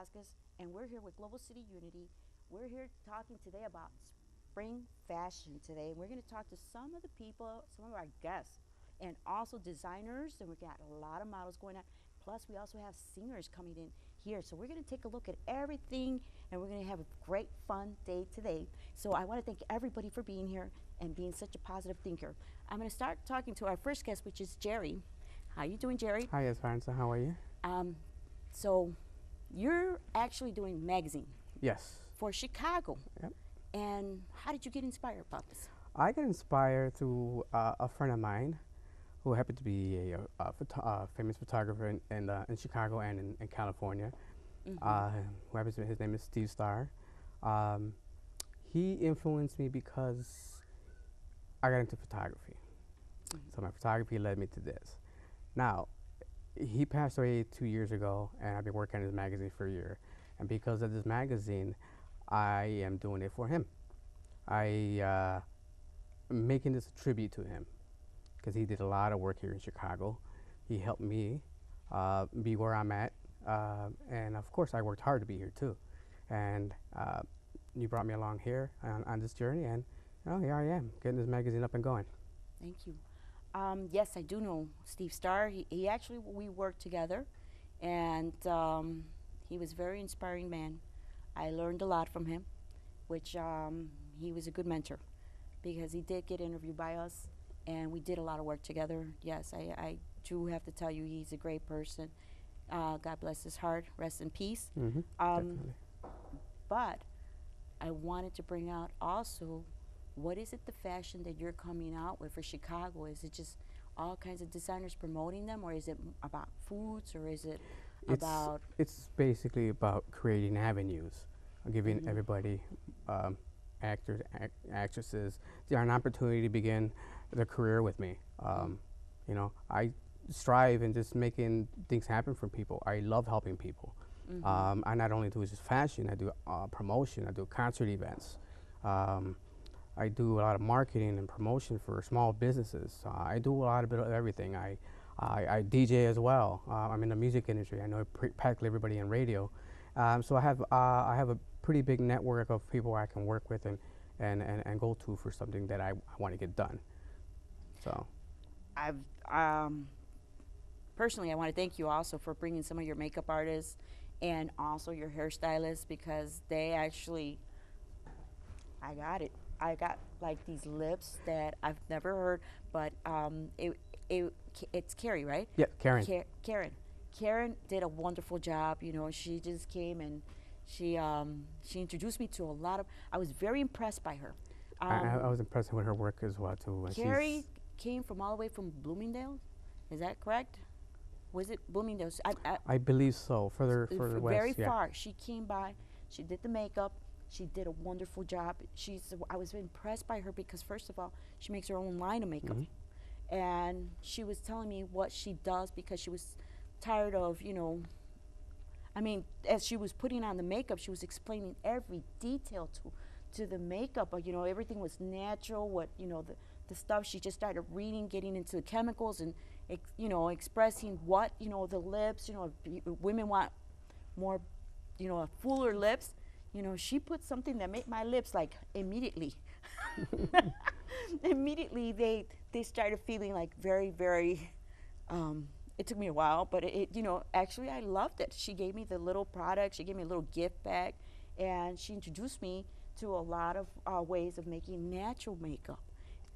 Vasquez, and we're here with Global City Unity. We're here talking today about spring fashion today. We're going to talk to some of the people, some of our guests, and also designers, and we got a lot of models going on. Plus, we also have singers coming in here. So we're going to take a look at everything, and we're going to have a great, fun day today. So I want to thank everybody for being here and being such a positive thinker. I'm going to start talking to our first guest, which is Jerry. How you doing, Jerry? Hi, Esperanza. How are you? So you're actually doing magazine Yes. for Chicago. Yep. And how did you get inspired about this? I got inspired through a friend of mine who happened to be a famous photographer in Chicago and in California. Who happens to be, his name is Steve Starr. He influenced me because I got into photography. So my photography led me to this. Now, he passed away 2 years ago, and I've been working on his magazine for a year. And because of this magazine, I am doing it for him. I'm making this a tribute to him because he did a lot of work here in Chicago. He helped me be where I'm at, and of course, I worked hard to be here too. And you brought me along here on this journey, and here I am, getting this magazine up and going. Thank you. Yes, I do know Steve Starr. He actually, we worked together, and he was a very inspiring man. I learned a lot from him, which he was a good mentor because he did get interviewed by us, and we did a lot of work together. Yes, I do have to tell you, he's a great person. God bless his heart. Rest in peace. Definitely. But I wanted to bring out also, what is it the fashion that you're coming out with for Chicago? Is it just all kinds of designers promoting them, or is it about foods, or is it about? It's basically about creating avenues, giving everybody, actors, actresses, an opportunity to begin their career with me. I strive in just making things happen for people. I love helping people. I not only do just fashion, I do promotion, I do concert events. I do a lot of marketing and promotion for small businesses. I do a lot of bit of everything. I DJ as well. I'm in the music industry. I know practically everybody in radio. So I have a pretty big network of people I can work with and go to for something that I want to get done. So I've personally, I want to thank you also for bringing some of your makeup artists and also your hairstylists, because they actually, I got like these lips that I've never heard, but it's Carrie, right? yeah, Karen. Karen did a wonderful job. She just came and she introduced me to a lot of. I was very impressed by her. I was impressed with her work as well too. Carrie came from all the way from Bloomingdale. Is that correct? Was it Bloomingdale? I believe so. Further west. Very far. She came by. She did the makeup. She did a wonderful job. I was impressed by her because, first of all, she makes her own line of makeup. And she was telling me what she does because she was tired of, as she was putting on the makeup, she was explaining every detail to the makeup. Everything was natural. The stuff, she just started reading, getting into the chemicals and, expressing what, the lips, if women want more, fuller lips. She put something that made my lips like immediately. Immediately they started feeling like very, very, it took me a while, but actually I loved it. She gave me the little product, she gave me a little gift bag, and she introduced me to a lot of ways of making natural makeup.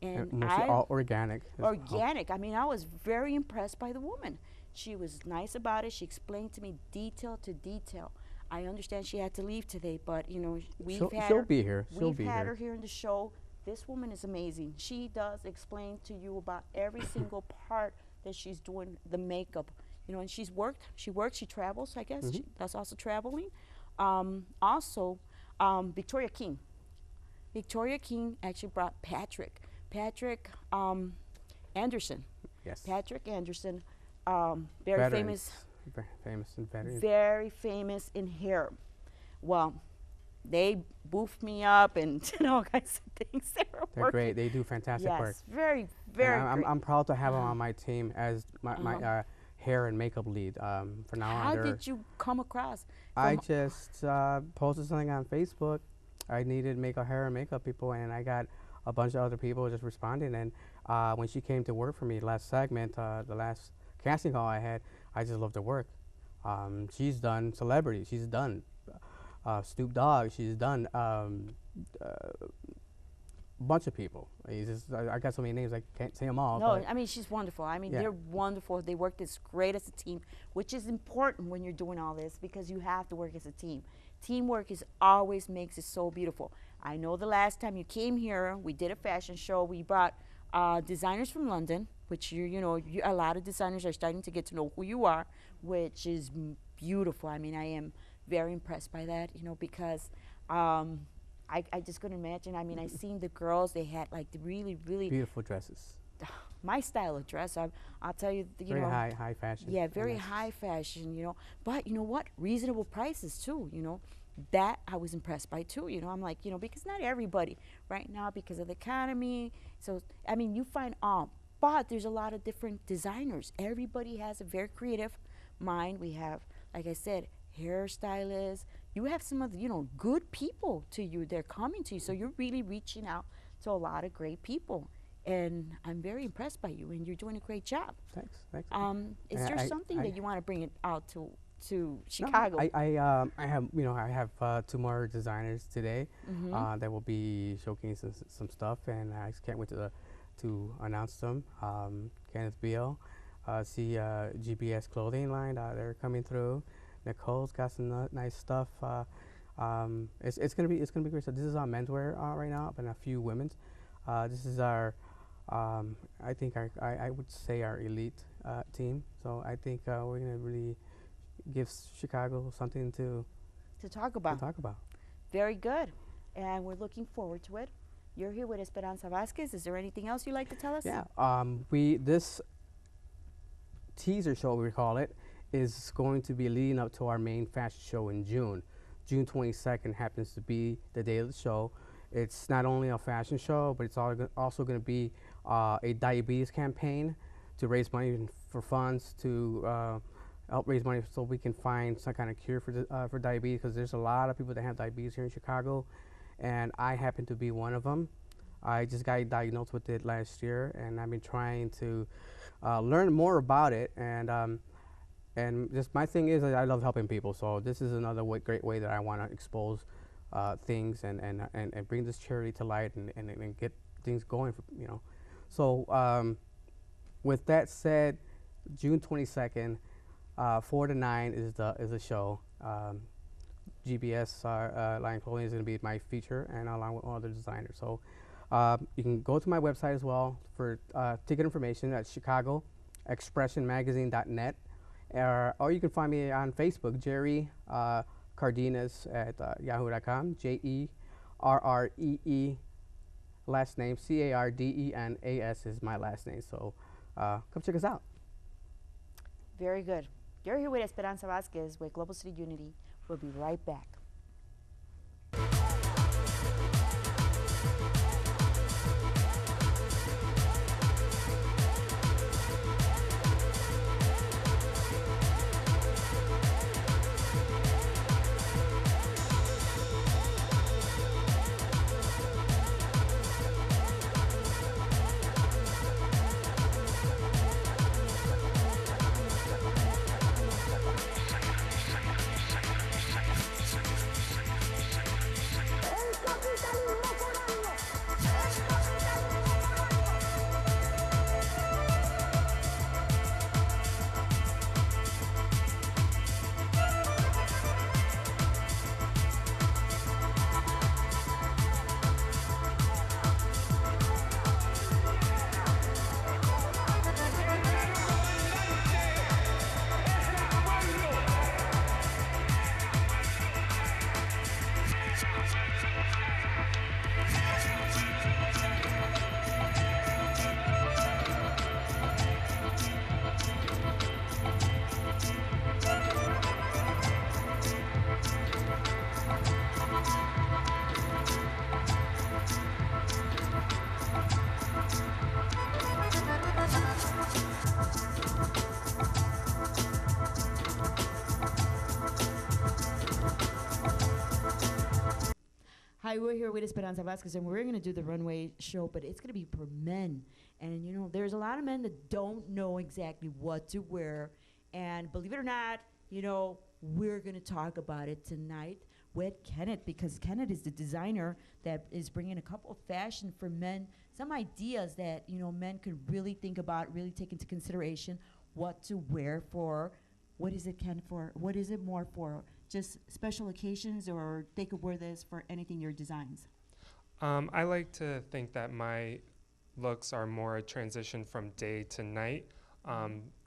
And mostly all organic. Organic. I was very impressed by the woman. She was nice about it. She explained to me detail to detail. I understand she had to leave today, but she'll be here. We've had her here in the show. This woman is amazing. She does explain to you about every single part that she's doing the makeup. And she travels, I guess. That's also traveling. Also, Victoria King. Victoria King actually brought Patrick Anderson. Yes. Patrick Anderson, very famous. Very famous in hair. Well, they boofed me up and did all kinds of things. They're great. They do fantastic work. Yes, very, very great. I'm proud to have them on my team as my hair and makeup lead. For now on, How did you come across? I from- just posted something on Facebook. I needed hair and makeup people, and I got a bunch of other people just responding. And when she came to work for me last segment, the last casting call I had, I just loved her work. She's done celebrity. She's done Snoop Dogg. She's done bunch of people. I got so many names I can't say them all. No, but I mean, she's wonderful. I mean, Yeah. they're wonderful. They work this great as a team, which is important when you're doing all this because you have to work as a team. Teamwork is always makes it so beautiful. I know the last time you came here, we did a fashion show. We brought designers from London, which a lot of designers are starting to get to know who you are, which is beautiful. I mean, I am very impressed by that, because I just couldn't imagine. I mean, I seen the girls. They had like the really, really beautiful dresses. my style of dress. I'll tell you, Very high fashion. Yeah, and very that's- high fashion. But you know what? Reasonable prices too. That I was impressed by too. I'm like, because not everybody right now because of the economy. So I mean, you find but there's a lot of different designers. Everybody has a very creative mind. We have, like I said, hairstylists. You have some of the, good people to you. They're coming to you. So you're really reaching out to a lot of great people. And I'm very impressed by you, and you're doing a great job. Thanks. Is And there something that you want to bring it out to Chicago? No, I have 2 more designers today that will be showcasing some stuff, and I just can't wait to announce them. Kenneth Beal, GBS clothing line, they're coming through. Nicole's got some nice stuff. It's gonna be great. So this is our menswear right now, and a few women's. This is our I think I would say our elite team. So I think we're gonna really give Chicago something to talk about. Very good, and we're looking forward to it. You're here with Esperanza Vasquez. Is there anything else you'd like to tell us? Yeah. This teaser show, we call it, is going to be leading up to our main fashion show in June. June 22nd happens to be the day of the show. It's not only a fashion show, but it's also going to be a diabetes campaign to raise money for funds to help raise money so we can find some kind of cure for diabetes, because there's a lot of people that have diabetes here in Chicago, and I happen to be one of them. I just got diagnosed with it last year, and I've been trying to learn more about it, and just my thing is that I love helping people, so this is another great way that I want to expose things and bring this charity to light and get things going, So with that said, June 22nd, 4 to 9 is the show. GBS line clothing is going to be my feature, and along with all other designers. So you can go to my website as well for ticket information at chicagoexpressionmagazine.net, or you can find me on Facebook, Jerry Cardenas at yahoo.com, JERREE, last name CARDENAS is my last name. So come check us out. Very good. You're here with Esperanza Vasquez with Global City Unity. We'll be right back. we're here with Esperanza Vasquez, and we're going to do the runway show, but it's going to be for men. And, you know, there's a lot of men that don't know exactly what to wear. And believe it or not, you know, we're going to talk about it tonight with Kenneth, because Kenneth is the designer that is bringing a couple of fashion for men, some ideas that, you know, men could really think about, really take into consideration what to wear for. What is it, Ken, for? What is it more for? Just special occasions, or they could wear this for anything, your designs? I like to think that my looks are more a transition from day to night.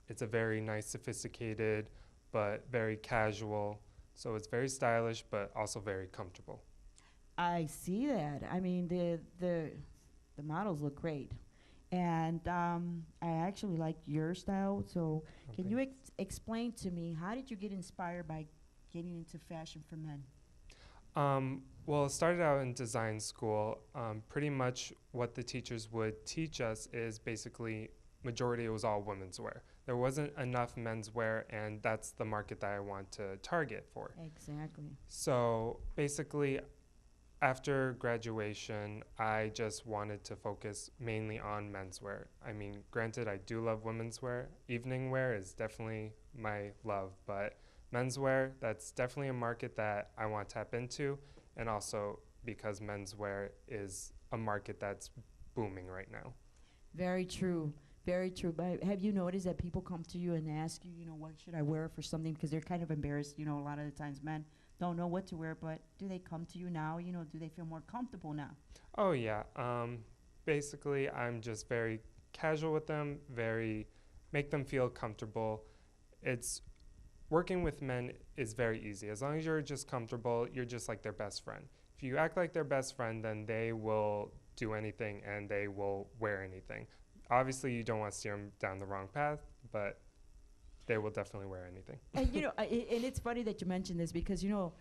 It's a very nice, sophisticated, but very casual. So it's very stylish, but also very comfortable. I see that. I mean, the models look great. And I actually like your style. So can you explain to me, how did you get inspired by getting into fashion for men? Well, it started out in design school. Pretty much what the teachers would teach us is basically majority it was all women's wear. There wasn't enough men's wear, and that's the market that I want to target for. Exactly. So basically, after graduation, I just wanted to focus mainly on menswear. I mean, granted, I do love women's wear. Evening wear is definitely my love, but menswear, that's definitely a market that I want to tap into, and also because menswear is a market that's booming right now. Very true. Very true. But have you noticed that people come to you and ask you, you know, what should I wear for something? Because they're kind of embarrassed. You know, a lot of the times men don't know what to wear, but do they come to you now? You know, do they feel more comfortable now? Oh, yeah. Basically, I'm just very casual with them, make them feel comfortable. It's working with men is very easy. As long as you're just comfortable, you're just like their best friend. If you act like their best friend, then they will do anything and they will wear anything. Obviously, you don't want to steer them down the wrong path, but they will definitely wear anything. And, you know, and it's funny that you mentioned this, because, you know,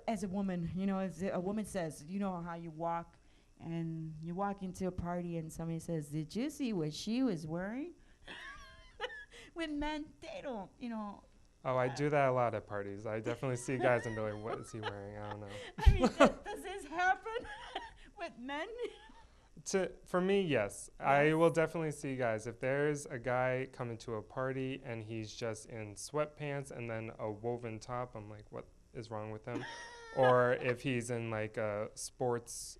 as a woman, you know, as a woman says, you know how you walk, and you walk into a party and somebody says, did you see what she was wearing? With men, they don't, you know. Oh, I do that a lot at parties. I definitely see guys and be like, what is he wearing? I don't know. I mean, does this happen with men? For me, yes. I will definitely see guys. If there's a guy coming to a party and he's just in sweatpants and then a woven top, I'm like, what is wrong with him? Or if he's in like a sports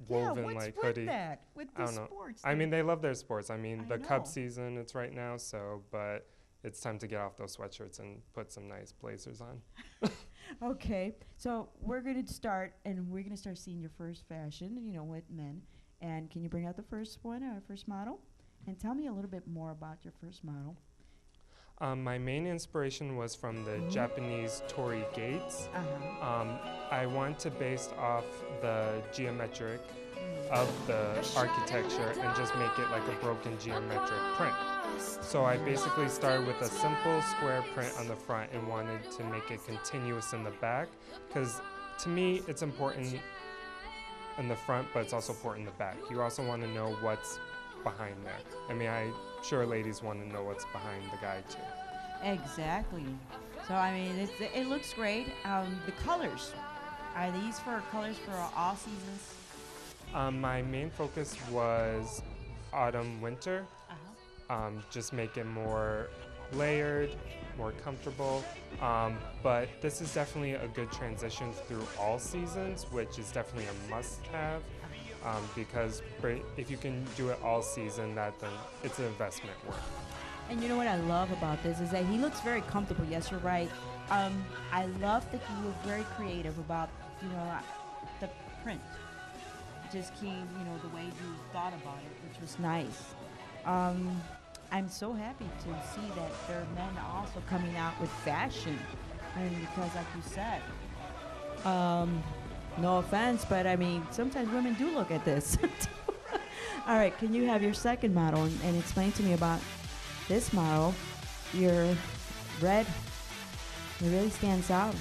woven like hoodie. That? With I the don't know. sports I mean, they love their sports. I I mean, the know. Cup season, it's right now, but it's time to get off those sweatshirts and put some nice blazers on. Okay, so we're going to start, and we're going to start seeing your first fashion, you know, with men. And can you bring out the first one, our first model? And tell me a little bit more about your first model. My main inspiration was from the Japanese Torii Gates. Uh-huh. I want to base off the geometric of the architecture and just make it like a broken geometric print. So I basically started with a simple square print on the front and wanted to make it continuous in the back, because to me it's important in the front, but it's also important in the back. You also want to know what's behind there. I mean, I'm sure ladies want to know what's behind the guy too. Exactly. So, I mean, it looks great. The colors, are these for colors for all seasons? My main focus was autumn, winter. Just make it more layered, more comfortable. But this is definitely a good transition through all seasons, which is definitely a must-have. Because if you can do it all season, then it's an investment worth. And you know what I love about this is that he looks very comfortable. Yes, you're right. I love that you were very creative about, you know, the print. Just came, you know, the way you thought about it, which was nice. I'm so happy to see that there are men also coming out with fashion. I mean, because like you said, no offense, but I mean, sometimes women do look at this. All right, can you have your second model and explain to me about this model? Your red, it really stands out.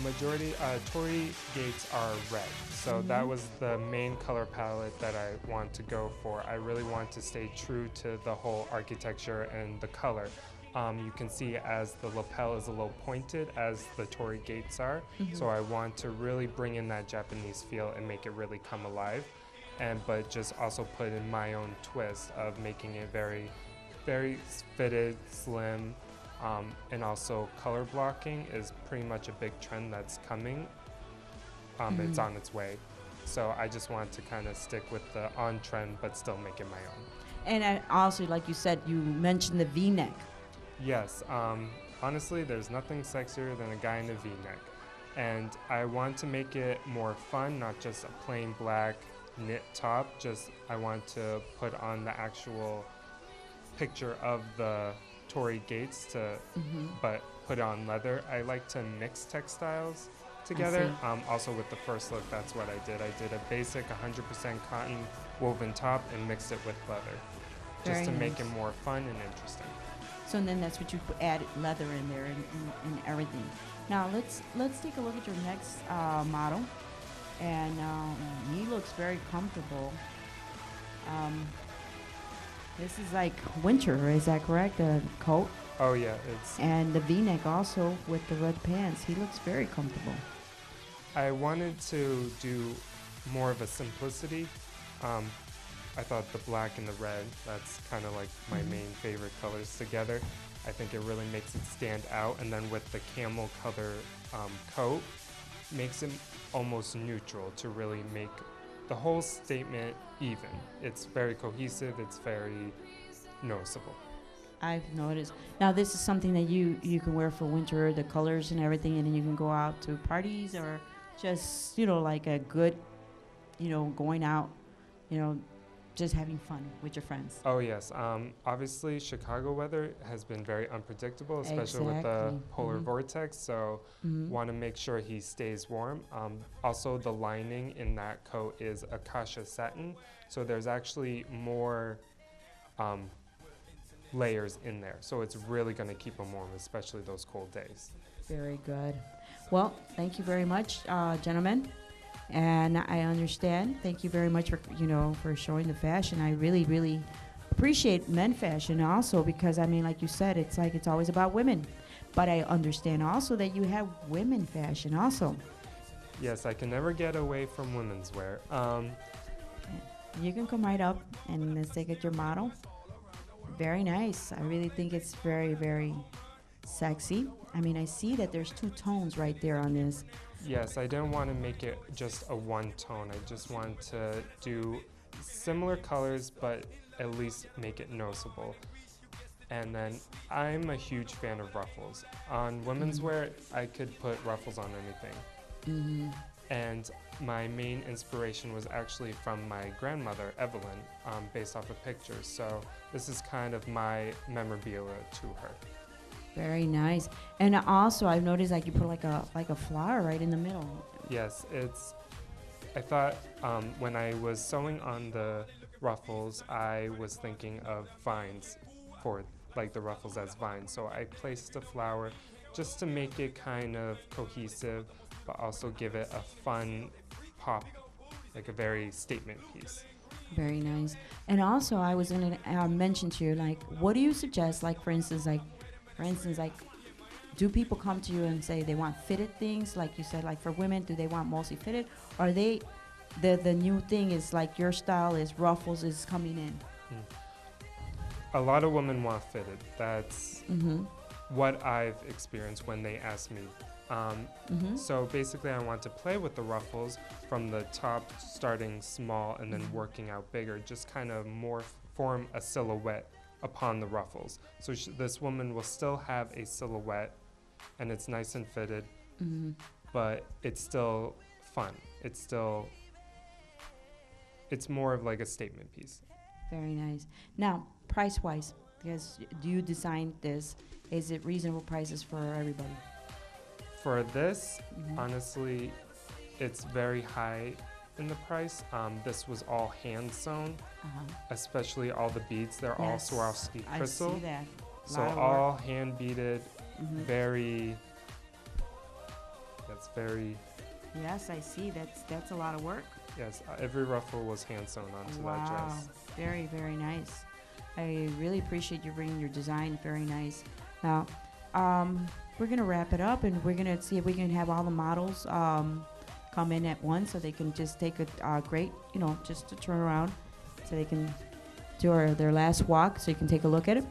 Majority Torii Gates are red, so that was the main color palette that I want to go for. I really want to stay true to the whole architecture and the color. you can see as the lapel is a little pointed as the torii gates are. So I want to really bring in that Japanese feel and make it really come alive. But just also put in my own twist of making it very, very fitted, slim, and also color blocking is pretty much a big trend that's coming. It's on its way. So I just want to kind of stick with the on trend, but still make it my own. And also, like you said, you mentioned the V-neck. Yes, honestly, there's nothing sexier than a guy in a V-neck. And I want to make it more fun, not just a plain black knit top. I want to put on the actual picture of the torii gates but put on leather. I like to mix textiles together. Also with the first look, that's what I did. I did a basic 100% cotton woven top and mixed it with leather, just to make it more fun and interesting. So then that's what you added leather in there and everything. Now let's take a look at your next model, and he looks very comfortable. This is like winter, is that correct? The coat. Oh yeah, and the V-neck also with the red pants. He looks very comfortable. I wanted to do more of a simplicity. I thought the black and the red, that's kind of like my main favorite colors together. I think it really makes it stand out. And then with the camel color coat, makes it almost neutral to really make the whole statement even. It's very cohesive, it's very noticeable. I've noticed. Now this is something that you can wear for winter, the colors and everything, and then you can go out to parties or just, like a good, going out, just having fun with your friends. Oh yes, obviously Chicago weather has been very unpredictable, especially with the polar vortex, so want to make sure he stays warm. Also the lining in that coat is acacia satin, so there's actually more layers in there, so it's really going to keep him warm, especially those cold days. Very good. Well, thank you very much, gentlemen. And I understand. Thank you very much for for showing the fashion. I really, really appreciate men fashion also, because like you said, it's always about women. But I understand also that you have women fashion also. Yes, I can never get away from women's wear. You can come right up and let's take at your model. Very nice. I really think it's very, very sexy. I see that there's two tones right there on this. Yes, I didn't want to make it just a one tone. I just want to do similar colors, but at least make it noticeable. And then I'm a huge fan of ruffles. On women's wear, I could put ruffles on anything. And my main inspiration was actually from my grandmother, Evelyn, based off of pictures. So this is kind of my memorabilia to her. Very nice. And also, I've noticed you put like a flower right in the middle. Yes, I thought when I was sewing on the ruffles, I was thinking of vines for the ruffles as vines. So I placed a flower just to make it kind of cohesive, but also give it a fun pop, like a very statement piece. Very nice. And also, I was going to mention to you, what do you suggest, for instance, do people come to you and say they want fitted things? Like you said, for women, do they want mostly fitted? Or the new thing is your style is ruffles is coming in? A lot of women want fitted. That's what I've experienced when they ask me. So basically I want to play with the ruffles from the top, starting small and then working out bigger, just kind of form a silhouette upon the ruffles. So this woman will still have a silhouette and it's nice and fitted, but it's still fun. It's more of a statement piece. Very nice. Now, price-wise, because do you design this, is it reasonable prices for everybody? For this, honestly, it's very high in the price. This was all hand sewn, especially all the beads. They're all Swarovski crystal. I see that. So all hand beaded, very. That's very. Yes, I see. That's a lot of work. Yes, every ruffle was hand sewn onto that dress. Very, very nice. I really appreciate you bringing your design. Very nice. Now, we're gonna wrap it up, and we're gonna see if we can have all the models come in at once, so they can just take a great, just to turn around, so they can do their last walk, so you can take a look at it.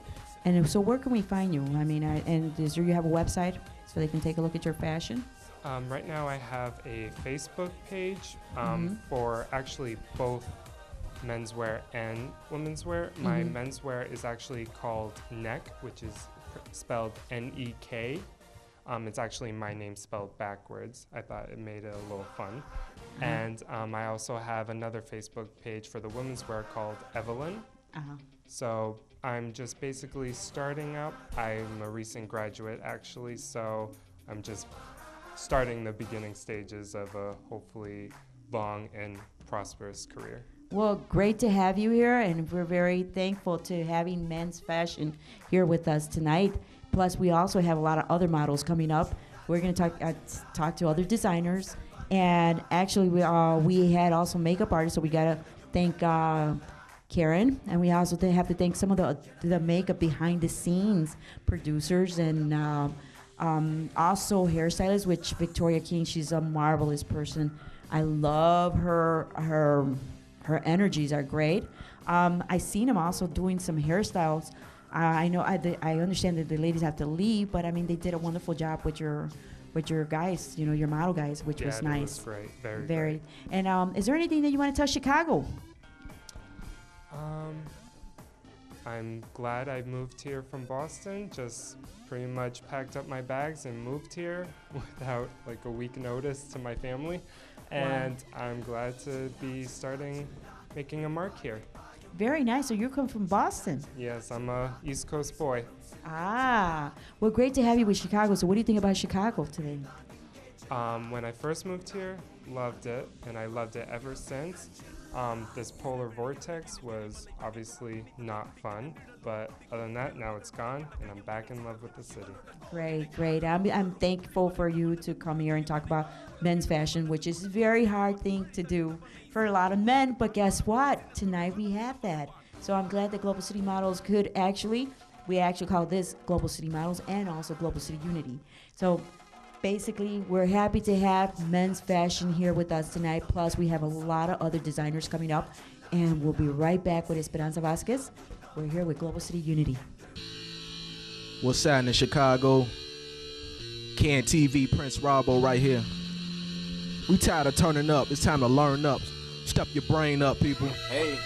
And so, where can we find you? I mean, you have a website so they can take a look at your fashion? Right now, I have a Facebook page for actually both menswear and women's wear. My menswear is actually called Neck, which is spelled N-E-K. It's actually my name spelled backwards. I thought it made it a little fun. And I also have another Facebook page for the women's wear called Evelyn. So I'm just basically starting up. I'm a recent graduate, actually, so I'm just starting the beginning stages of a hopefully long and prosperous career. Well, great to have you here, and we're very thankful to having men's fashion here with us tonight. Plus, we also have a lot of other models coming up. We're going to talk to other designers, and actually, we had also makeup artists, so we got to thank Karen, and we also have to thank some of the makeup behind the scenes producers, and also hairstylists, which Victoria King. She's a marvelous person. I love her. Her energies are great. I seen him also doing some hairstyles. I know I understand that the ladies have to leave, but I mean they did a wonderful job with your guys, your model guys, which was nice. Was great, very great. And is there anything that you want to tell Chicago? I'm glad I moved here from Boston. Just pretty much packed up my bags and moved here without like a week notice to my family. And I'm glad to be making a mark here. Very nice. So you come from Boston? Yes, I'm a East Coast boy. Well, great to have you with Chicago. So what do you think about Chicago today? When I first moved here, loved it, and I loved it ever since. This polar vortex was obviously not fun, but other than that, now it's gone, and I'm back in love with the city. Great. I'm thankful for you to come here and talk about men's fashion, which is a very hard thing to do for a lot of men, but guess what? Tonight we have that. So I'm glad that Global City Models we actually call this Global City Models and also Global City Unity. So basically, we're happy to have men's fashion here with us tonight. Plus, we have a lot of other designers coming up. And we'll be right back with Esperanza Vasquez. We're here with Global City Unity. What's happening, Chicago? Can TV, Prince Robbo right here. We tired of turning up. It's time to learn up. Step your brain up, people. Hey.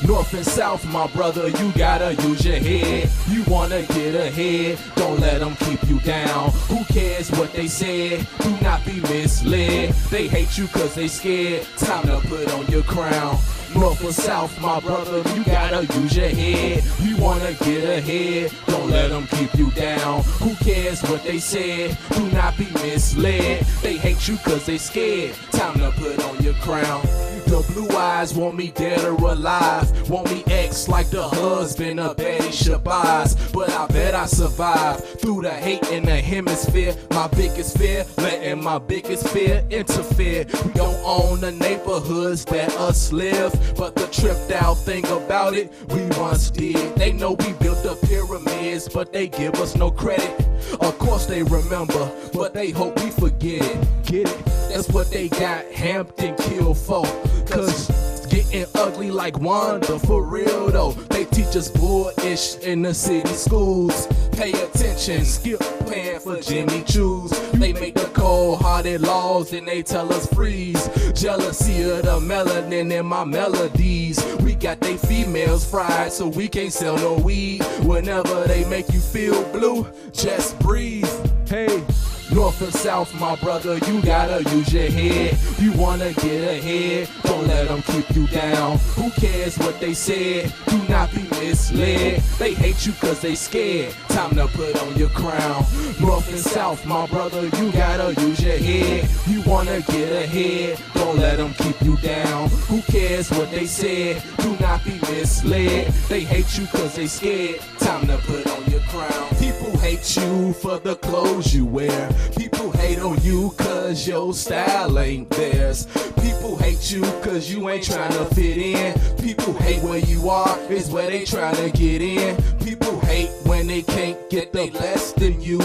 North and South, my brother, you gotta use your head. You wanna get ahead, don't let them keep you down. Who cares what they said? Do not be misled. They hate you cause they scared. Time to put on your crown. North or South, my brother, you gotta use your head. You wanna get ahead, don't let them keep you down. Who cares what they said? Do not be misled. They hate you cause they scared. Time to put on your crown. The blue eyes want me dead or alive. Want me ex like the husband of Betty Shabazz. But I bet I survive through the hate in the hemisphere. My biggest fear, letting my biggest fear interfere. We don't own the neighborhoods that us live, but the tripped out thing about it, we once did. They know we built the pyramids, but they give us no credit. Of course they remember, but they hope we forget it. Get it? That's what they got Hampton killed for. Cause getting ugly like Wanda, for real though. They teach us bullish in the city schools. Pay attention, skip playing for Jimmy Choos. They make the cold-hearted laws and they tell us freeze. Jealousy of the melanin in my melodies. We got they females fried so we can't sell no weed. Whenever they make you feel blue, just breathe. Hey. North and South, my brother, you gotta use your head. You wanna get ahead, don't let them keep you down. Who cares what they said? Do not be misled. They hate you cause they scared. Time to put on your crown. North and South, my brother, you gotta use your head. You wanna get ahead, don't let them keep you down. Who cares what they said? Do not be misled. They hate you cause they scared. time to put on your crown. People hate you for the clothes you wear. People hate on you cause your style ain't theirs. People hate you cause you ain't trying to fit in. People hate where you are, is where they trying to get in. People hate when they can't get the less than you.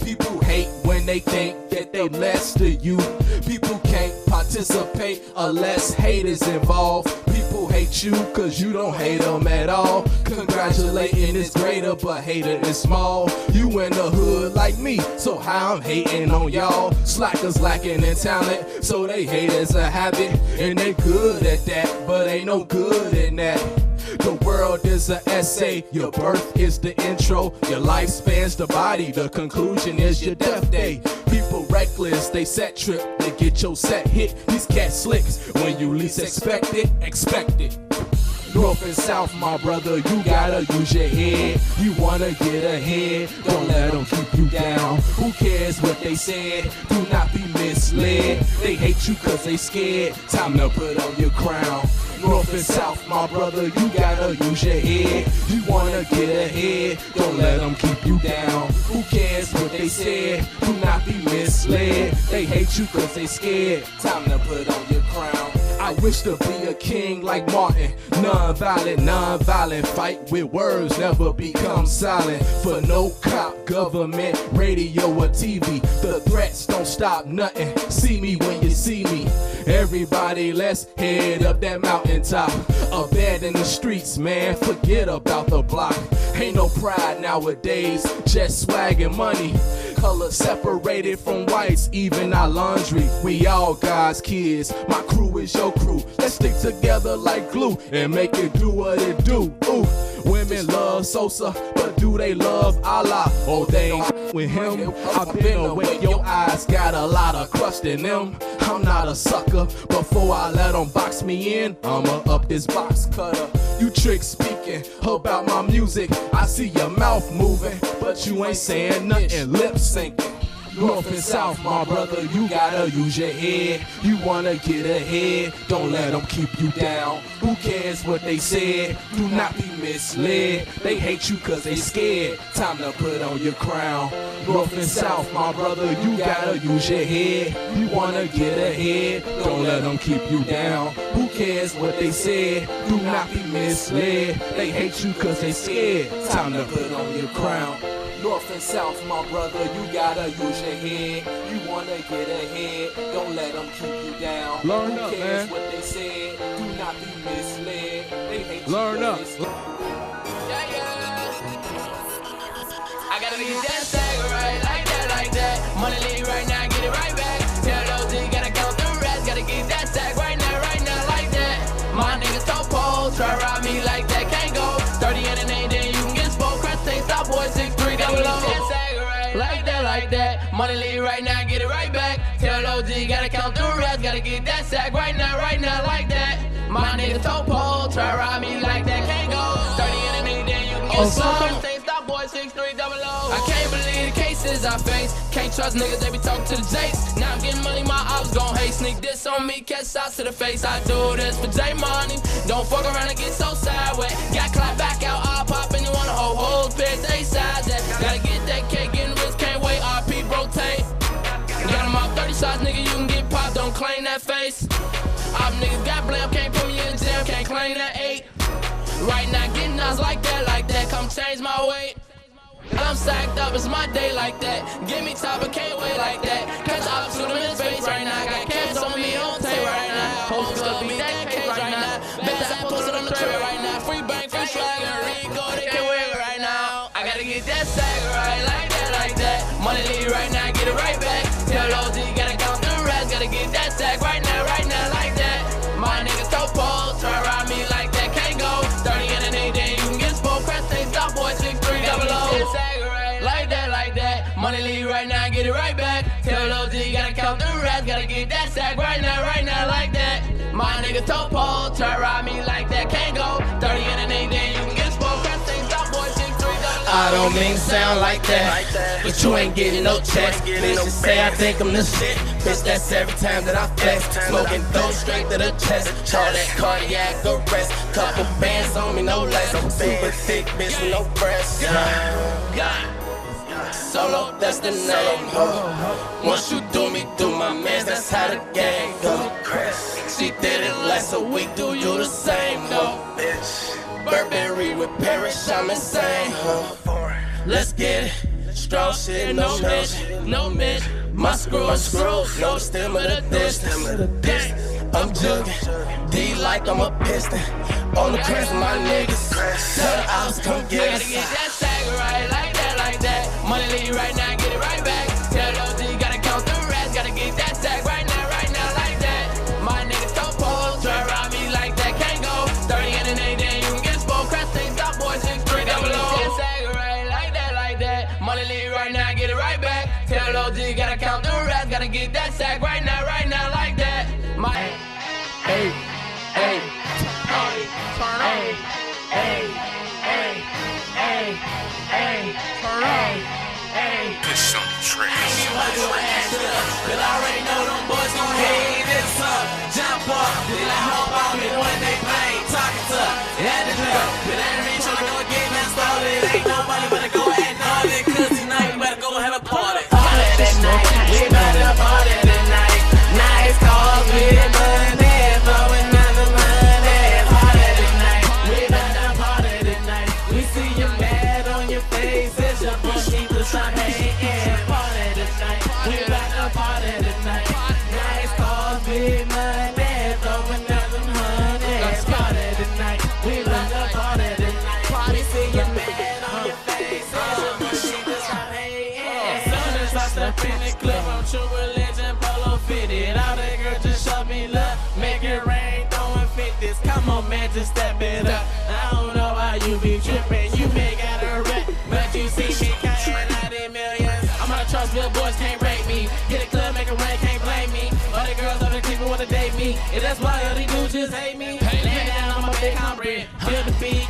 People hate when they think that they less than you. People can't participate unless hate is involved. People hate you cause you don't hate them at all. Congratulating is greater but hater is small. You in the hood like me, so how I'm hating on y'all. Slackers lacking in talent, so they hate as a habit. And they good at that, but ain't no good in that. The world is an essay, your birth is the intro. Your life spans the body, the conclusion is your death day. People reckless, they set trip, they get your set hit. These cats slicks, when you least expect it, expect it. North and south, my brother, you gotta use your head. You wanna get ahead, don't let them keep you down. Who cares what they said? Do not be misled. They hate you cause they scared. Time to put on your crown. North and south, my brother, you gotta use your head. You wanna get ahead, don't let them keep you down. Who cares what they said? Do not be misled. They hate you cause they scared. Time to put on your crown. I wish to be a king like Martin. Non-violent, fight with words, never become silent. For no cop, government, radio or TV. The threats don't stop nothing. See me when you see me. Everybody, let's head up that mountaintop. Abandon the streets, man, forget about the block. Ain't no pride nowadays, just swag and money. Color separated from whites, even our laundry. We all God's kids, my crew is your crew. Let's stick together like glue and make it do what it do. Ooh, women love Sosa, but do they love Allah? Oh, they ain't with him. I've been awake, your eyes got a lot of crust in them. I'm not a sucker, before I let them box me in, I'ma up this box cutter. You trick speaking about my music, I see your mouth moving, but you ain't saying nothing, lip syncing. North and south, my brother, you gotta use your head. You wanna get ahead, don't let them keep you down. Who cares what they said? Do not be misled. They hate you cause they scared. Time to put on your crown. North and south, my brother, you gotta use your head. You wanna get ahead, don't let them keep you down. Who cares what they said? Do not be misled. They hate you cause they scared. Time to put on your crown. North and south, my brother, you gotta use your head. You wanna get ahead, don't let them keep you down. Learn Who up, cares man. what they said? Do not be misled. They hate Learn you up. cause they I gotta get that stag right, like that. Money leave right now, get it right back. Tell those G, gotta count the rest. Gotta get that stag right now, like that. My niggas so cold, try ride me like that, can't go. 30 and an 8, then you can get spoke. Crash thing, stop boy, 6'3", double O. Like that. Money leave right now, get it right back. Tell OG, gotta count the rest. Gotta get that sack right now, like that. My niggas so cold, try ride me like that, can't go. 30 and an 8, then you can get spoke. Stop boy, 6'3", double O. I can't believe the cases I face. Can't trust niggas, they be talking to the Jakes. Now I'm getting money, my ops gon' hate. Sneak this on me, catch shots to the face. I do this for J Money. Don't fuck around and get so sideways. Got clap back out, I'll pop and you wanna hold pairs, they sides that. Gotta get that cake, getting rich, can't wait, RP rotate. Got them off 30 shots, nigga, you can get popped, don't claim that face. Op niggas got blam, can't put me in jail, can't claim that 8. Right now, getting us like that, come change my weight. I'm sacked up, it's my day like that. Give me top, I can't wait like that. Catch up, shoot him in his face right now. Got cats on me, on tape right now. Post up, beat that case right now. Bet that I posted on the trailer right now. Free bank, free swag, and Rico, they can't wait right now. I gotta get that sack right, like that. Money leave right now, get it right back. Tell OG, gotta count the rest. Gotta get that sack right now, like that. My niggas so cold, try ride me like that, can't go. 30 and an 8, then you can get spoke. Crash thing, stop boy, 6'3", double O. Like that. Money leave right now, get it right back. Tell OG, gotta count the rest. Gotta get that sack right now, like that. My niggas so cold, try ride me like that, can't go. 30 and an 8, then you can get spoke. Crash thing, stop boy, 6'3", double O. I don't mean to sound like that, but you ain't getting no checks. Bitches say I think I'm the shit. Bitch, that's every time that I flex. Smoking those straight to the chest. All that cardiac arrest. Couple bands on me, no less. I'm super thick, bitch, with no breasts. Solo, that's the name. Once you do me, do my mans, that's how the game go. She did it last a week, do you the same, though? Burberry with Paris, I'm insane. Let's get it. Strong shit, no bitch, no bitch. My screws, no stem of the distance. I'm jugging, D like I'm a piston. On the crest of my niggas. Tell the ops come get us. Gotta get that sack right, like that, like that. Money leave right now, get it right back. Tell those you gotta count the rats. Gotta get that sack right now, like that. My niggas don't pose, try around me like that, can't go. 30 in an 8, then you can get spoiled. Crash things, stop boys, 6-3, double O. That sack right, like that, like that. Money leave right now, get it right back. Tell those you gotta count the rats. Gotta get that sack right now, like that. My hey, hey, turn on, hey, hey, hey, hey, turn on, hey. Put some tricks. But I already know them boys gon' hate this up. Jump up, they like hope on me when they play. Talking to at the club, but I ain't reach on to go get that started. Ain't nobody better go ahead and all it, 'cause tonight we better go have a party. Party that night, we better party tonight. Nice cars with money, throwing out the money. Party tonight, we better party tonight. We see you mad on your face, it's your pussy to stop hating. Party tonight, we better party tonight. Nice cars with money, throwing out the money. Party tonight, we better party tonight. We see you mad on your face, it's your pussy to stop hating. As soon as I step in the club, I'm true religion, polo fitted. All the girls just show me love, make it rain, throwing 50s. Come on, man, just step it up. I don't know why you be tripping, you may got a rep, but you see me counting out in millions. I'm on a trust, bill boys can't break me. Hit the club, make it rain, can't blame me. All the girls up in Cleveland wanna date me, and that's why all these dudes just hate me. Lay down on my big hombre, kill the beat,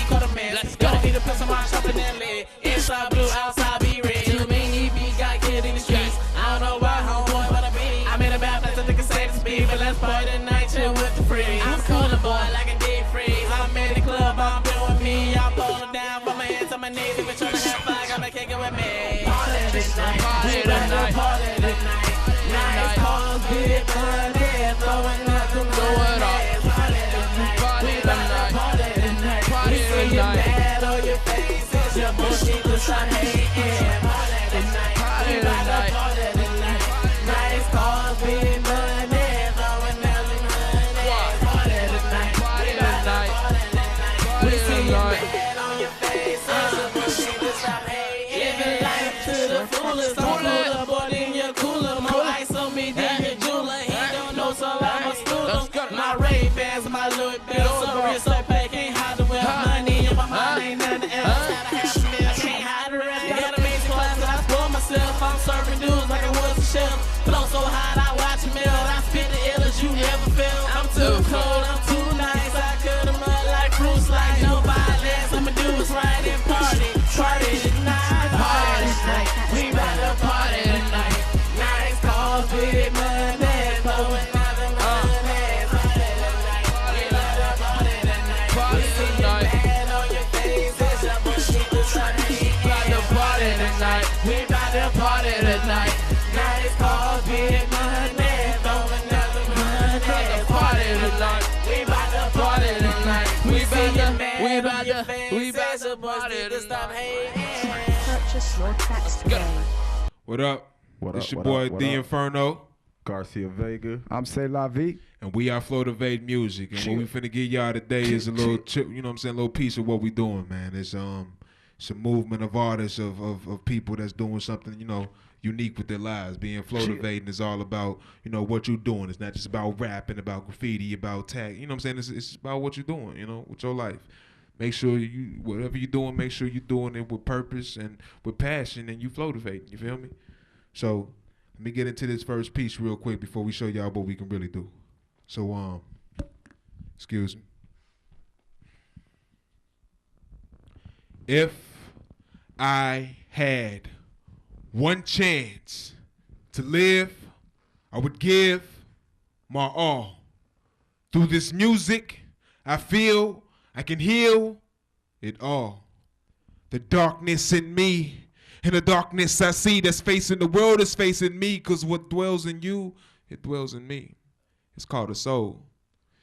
call the man. Gotta be the piss on my shop in that lid. Inside blue, outside be red. Too many beat got killed in the streets. I don't know why, homeboy, wanna be. I'm in a bad place, I think I say the speed, but let's party tonight, chill with the freeze. I'm cooler, boy, like a deep freeze. I'm in the club, I'm doing me. I'm pulling down from my head to my knees. If you're trying to have fun, gotta kick it with me. Party tonight, we better party tonight. Nice cars, big money, throwing out the money. Party tonight, we better party tonight. We see you mad on your face, it's your bullshit to stop hating. Party tonight, we better party tonight. Nice cars, big money, throwing out the money. Party tonight, we better party tonight. We see you mad on your face, it's your bullshit to stop hating. Living life to the fullest, I'm cooler, boy, than your cooler. More ice on me than your jeweler. He don't know, so I'm a schooler. My Ray-Bans, my Louis Vuitton, so real, so pay, can't hide the well. Money in my mind, ain't nothing else. Gotta have some meals, can't hide the rest. Got a major class, and I spoil myself. I'm serving dudes like I was a chef. Flow so hot, I watch a meal. I spit the illest you never felt. I'm too cold, I'm too nice. I cut them up like fruit slice. No violence, I'ma do what's right and party. Party tonight, party tonight. We better party tonight. Nice cars, big money, blowing out the money. Party tonight, we better party tonight. We see you mad on your face, it's your bullshit to stop hating. Party tonight, we better party tonight. Nice cars, big money, throwing out the money. Party tonight, we better party tonight. We see you mad on your face, it's your bullshit to stop hating. Purchase your tracks today. What up? What It's up, your what boy up, what D up? Inferno, Garcia Vega. I'm Say La Vie. and we are Flotivate Music. And what we finna give y'all today is a little, you know what I'm saying, a little piece of what we doing, man. It's a movement of artists, of people that's doing something, you know, unique with their lives. Being Flotivating is all about, you know, what you're doing. It's not just about rapping, about graffiti, about tag. You know what I'm saying? It's about what you're doing, you know, with your life. Make sure you, whatever you're doing, make sure you're doing it with purpose and with passion, and you Flotivating. You feel me? So let me get into this first piece real quick before we show y'all what we can really do. So, excuse me. If I had one chance to live, I would give my all. Through this music, I feel I can heal it all. The darkness in me, and the darkness I see that's facing the world is facing me, because what dwells in you, it dwells in me. It's called a soul.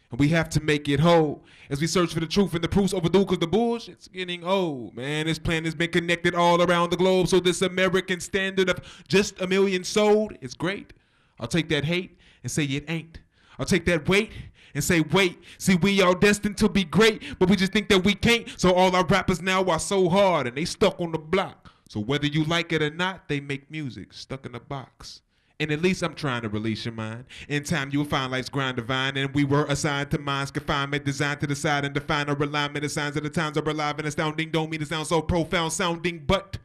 And we have to make it whole as we search for the truth, and the proof's overdue because the bullshit's getting old. Man, this plan has been connected all around the globe, so this American standard of just a million sold is great. I'll take that hate and say it ain't. I'll take that weight and say wait. See, we are destined to be great, but we just think that we can't. So all our rappers now are so hard and they stuck on the block. So whether you like it or not, they make music stuck in a box. And at least I'm trying to release your mind. In time, you'll find life's grind divine. And we were assigned to minds confinement, designed to decide and define our alignment. The signs of the times are alive and astounding. Don't mean to sound so profound sounding, but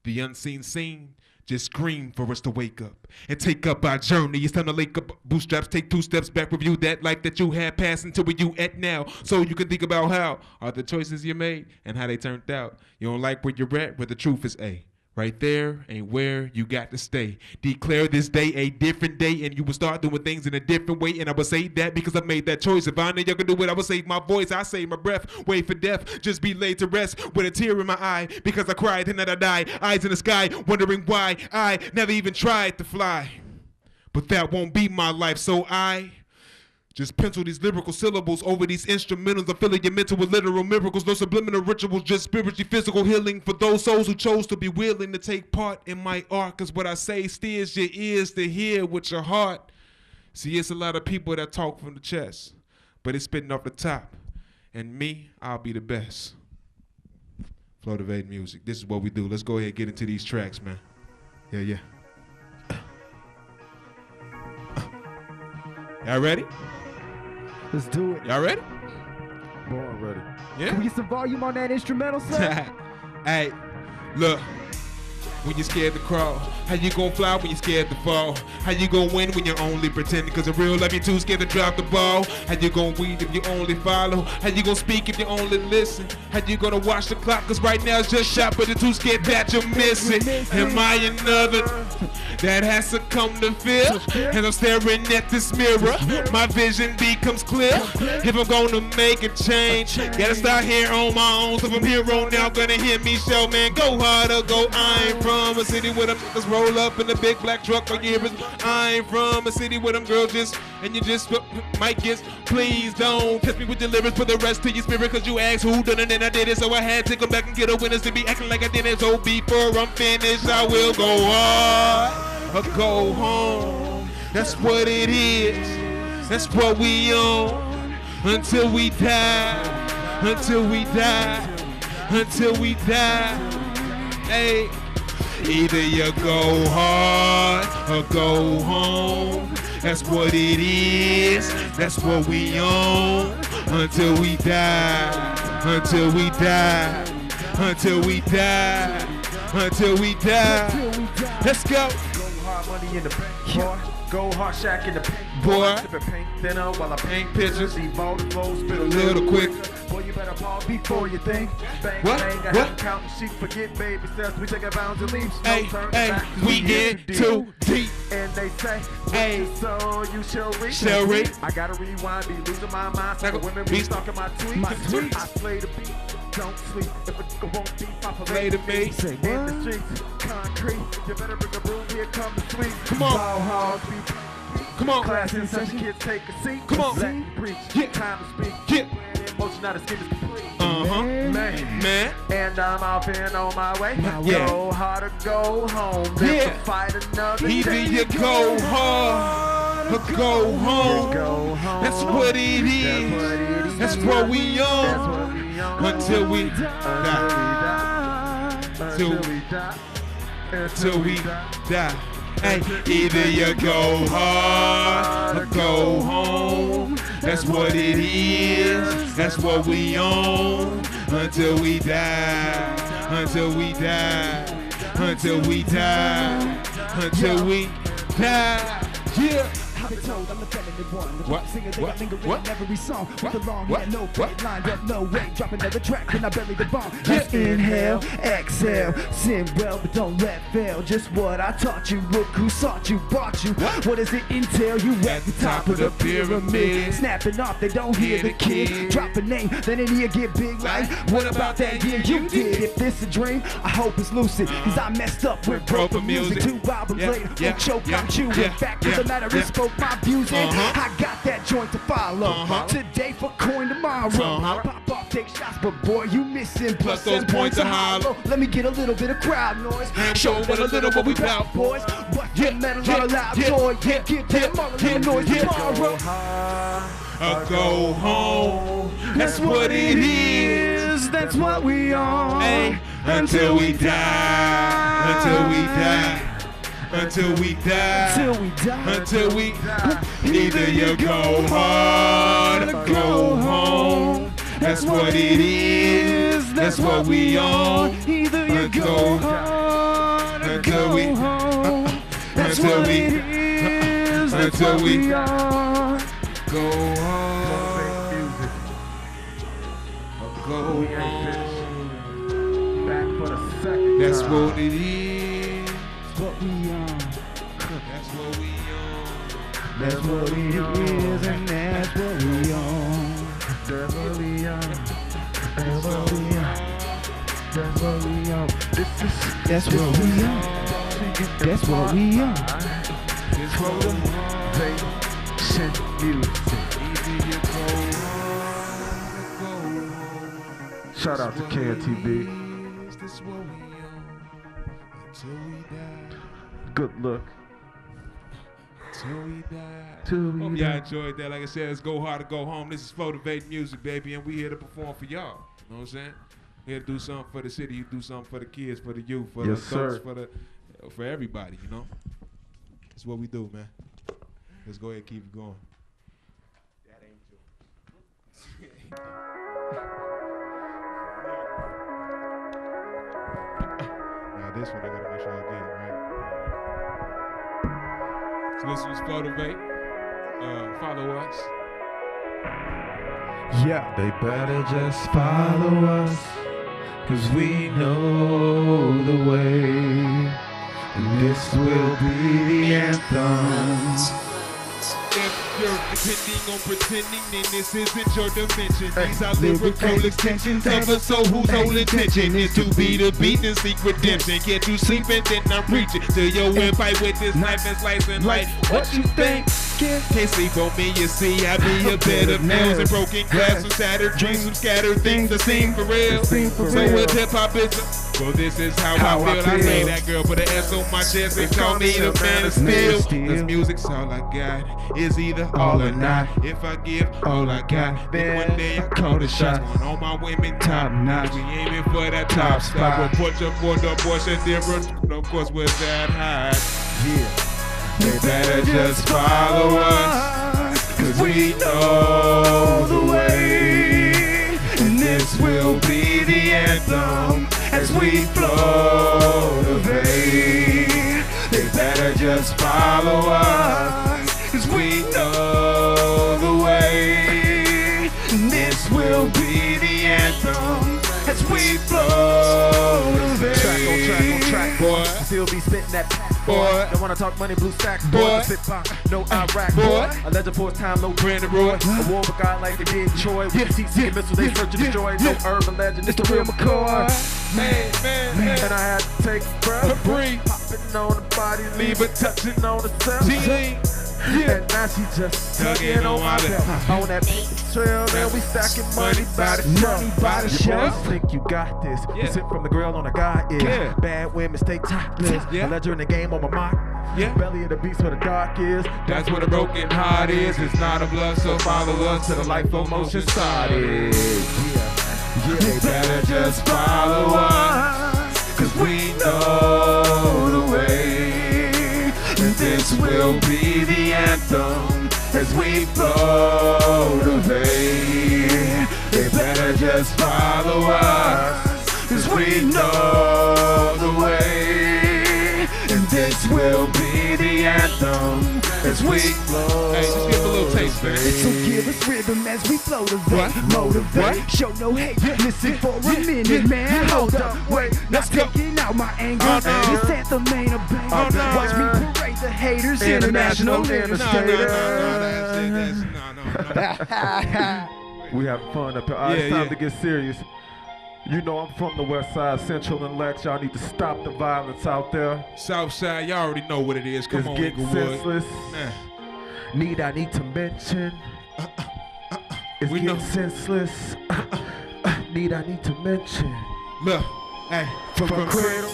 the unseen scene just scream for us to wake up and take up our journey. It's time to lake up bootstraps, take 2 steps back, review that life that you had passed into where you at now. So you can think about how are the choices you made and how they turned out. You don't like where you're at, where the truth is A. Right there ain't where you got to stay. Declare this day a different day, and you will start doing things in a different way. And I would say that because I made that choice. If I knew you could do it, I would save my voice. I save my breath. Wait for death. Just be laid to rest with a tear in my eye because I cried and then I died. Eyes in the sky, wondering why I never even tried to fly. But that won't be my life, so I just pencil these lyrical syllables over these instrumentals. I'm filling your mental with literal miracles. No subliminal rituals, just spiritually physical healing for those souls who chose to be willing to take part in my art. Cause what I say steers your ears to hear with your heart. See, it's a lot of people that talk from the chest, but it's spitting off the top. And me, I'll be the best. Flotivate Music. This is what we do. Let's go ahead and get into these tracks, man. Yeah. Y'all ready? Let's do it. Y'all ready? Born ready. Yeah? Can we get some volume on that instrumental, sir? Hey, look. When you're scared to crawl, how you gonna fly when you're scared to fall? How you gonna win when you're only pretending? Cause in real life you're too scared to drop the ball. How you gonna read if you only follow? How you gonna speak if you only listen? How you gonna watch the clock? Cause right now it's just shot, but you're too scared that you're missing. Am I another that has succumbed to fear? And I'm staring at this mirror, my vision becomes clear. If I'm gonna make a change, gotta start here on my own. So from here on out, gonna hear me show, man, go harder, go. I ain't from a city where them niggas roll up in a big black truck. All you hear is, I ain't from a city where them girls just, and you just might guess. Please don't test me with your lyrics, put the rest to your spirit, cause you asked who done it and I did it. So I had to come back and get a witness to be acting like I didn't. So before I'm finished, I will go hard or go home. That's what it is. That's what we own. Until we die. Until we die. Until we die. Hey. Either you go hard or go home. That's what it is. That's what we own. Until we die. Until we die. Until we die. Until we die. Let's go. Go hard, money in the bank, boy. Go hard, shack in the paint, boy. Sipping paint thinner while I Paint pictures. Evolve the flow, spit A little quick. Boy, you better pause before you think. Bang, What? bang, I What? have counting sheep, forget baby steps. We take our bounds and leaps. No Hey, turning hey, back. we in too deep. And they say, Hey. so you shall reap. Shall reap. I gotta rewind, be losing my mind. Like a Women beast. be stalking my tweets. My tweets. I play the beat, don't sleep. If it won't be, I Play the beat. Say in the streets, concrete. You better bring a broom, here come the sweet. Come on. Ball hogs be Come on. class in session, kids take a seat. Come on. Let me preach. Yeah. Time to speak. Yeah. Emotion, not a skin is complete. Man. And I'm off and on my way. Yeah. Go hard or go home. Live Yeah. to fight another Either day. you go hard or go home. Go home. That's what it is. That's what we That's own. what we own. Until we Until die. we die. Till- Until we die. Till we die. Hey, either you go hard or go home. That's what it is. That's what we own. Until we die. Until we die. Until we die. Until we die. Yeah. I've been told I'm the feminine one. The What? top singer that What? I linger in What? every song. With the long What? hair, no What? fade, lined up, no way. Drop another track and I bury the bomb. Just inhale, exhale, sing well, but don't let fail. Just what I taught you. Look who sought you, brought you. What does it entail? You at the top of the pyramid. Snapping off, they don't hear the kid. Drop a name, then an ear get big like. What about that year you did? If this a dream, I hope it's lucid. Cause I messed up with broken music. 2 albums later, yeah, no choke, yeah, I'm chewing. yeah, Fact of yeah, the matter yeah. is spoke my views in. I got that joint to follow. Today for coin tomorrow. Pop off, take shots, but boy, you missing. Plus those points to hollow. Let me get a little bit of crowd noise. Show them a little what we bout, boys. What your metal on a loud toy. Yeah, give them all a little noise tomorrow. Go home. That's what it is. That's what we are. Hey, until we die. Until we die. Until we die. Till we die. Until we either you go hard or go home. That's what it is. That's what we on. Either you go hard or Until we go home. That's until what we it is. That's until what we we are. go hard. Go home. Back for the second That's time. what it is. What we are. That's what we on. That's what it is, and that's what we are. That's what we are. That's what we are. That's what we are. This is That's what we are. That's what we are. motivation music. Shout out to KNTV. That's what we on. Until we die. Good look. Till we die. Till we Hope die. y'all enjoyed that. Like I said, let's go hard to go home. This is Motivate Music, baby, and we here to perform for y'all. You know what I'm saying? Here to do something for the city, you do something for the kids, for the youth, for Yes, the adults, sir. for everybody, you know? That's what we do, man. Let's go ahead and keep it going. That ain't you. Now this one I gotta make sure I get it right. So this was Motivate. Follow us. Yeah. They better just follow us, 'cause we know the way. And this will be the anthem. If you're depending on pretending, then this isn't your dimension. These are lyrical extensions of a soul whose whole intention is to be the beat and seek redemption. Get you sleeping, then I'm reaching to your windpipe with this knife and slicing like what you think. Can't sleep on me, you see. I be a bed of nails and broken glass, some shattered dreams, some scattered things that seem for real. So with hip hop is well, this is how I feel. I say that girl put an S on my chest. They call me the man of steel. Cause music's all I got. Is either all or not. If I give all I got, then one day I call the shots. On all my women top notch. We aiming for that top spot. We'll put you for the abortion difference. Of course, we're that high. Yeah. They better just follow us, 'cause we know the way. And this will be the anthem as we float away. They better just follow us, 'cause we know the way. And this will be the anthem as we float away. Track on track on track, boy. Still be spitting that pack, Boy. Don't wanna talk money, blue stacks, Boy. boy. Sit back, no Iraq, Boy. boy. A legend for his time, no Brandon Roy. A war with God like they did in Troy. With the TC missiles, they search and destroy. No urban legend, it's the real McCoy. Man. And I had to take a breath. Breathe. Popping on the body, Leave it touching on the cell. G. And now she just tugging on my belt. On that trail, man, we stacking money by the shelf. You boys think you got this. Yeah. You sent from the girl on the guy is. Yeah. Bad women stay topless. Yeah. A ledger in the game on my mind. Yeah. Belly of the beast where the dark is. That's where the broken heart is. It's not a bluff, so follow us to the life of motion side is. Yeah. They better just follow us, 'cause we know the way. And this will be the anthem as we float away. They better just follow us, 'cause we know the way. And this will be the anthem as we flow. Hey, just give a little taste, man. So give us rhythm as we motivate, motivate. Show no hate, listen for a minute, man. Hold up, wait, let's taking out my anger. This anthem ain't a banger. Watch me parade the haters, international interstate. We have fun up here. All right, it's time to get serious. You know I'm from the west side, Central and Lex. Y'all need to stop the violence out there. South side, y'all already know what it is. Come It's on, getting Inglewood. senseless. Nah. I need to mention. It's We getting know. senseless. I need to mention. Look, hey, from cradle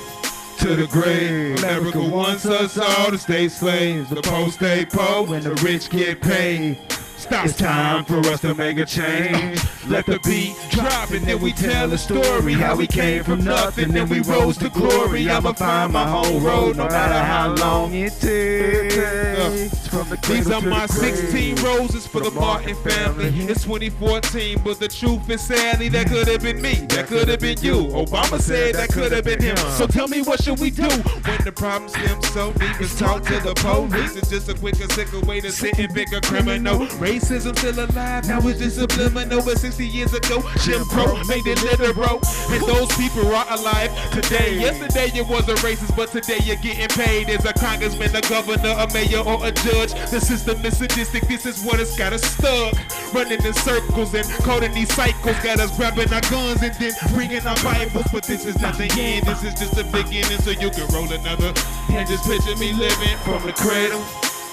to the grave, America wants us all to stay slaves. The poor stay poor when the rich get paid. Stop. It's time for us to make a change. Let the beat drop and then we tell the story. How we came from nothing, then we rose to glory. I'ma find my own road no matter how long it takes. These are my 16 roses for the Martin family. It's 2014, but the truth is sadly that could have been me, that could have been you. Obama said that could have been him. So tell me, what should we do when the problem stems so deep? It's talk to the police. It's just a quicker, sicker way to sit and pick a criminal. Racism still alive, now it's just subliminal. But 60 years ago, Jim Crow made it literal, and those people are alive today. Yesterday it was a racist, but today you're getting paid as a congressman, a governor, a mayor, or a judge. The system is sadistic, this is what it's got us stuck. Running in circles and caught in these cycles. Got us grabbing our guns and then bringing our Bibles. But this is not the end, this is just the beginning. So you can roll another and just picture me living from the cradle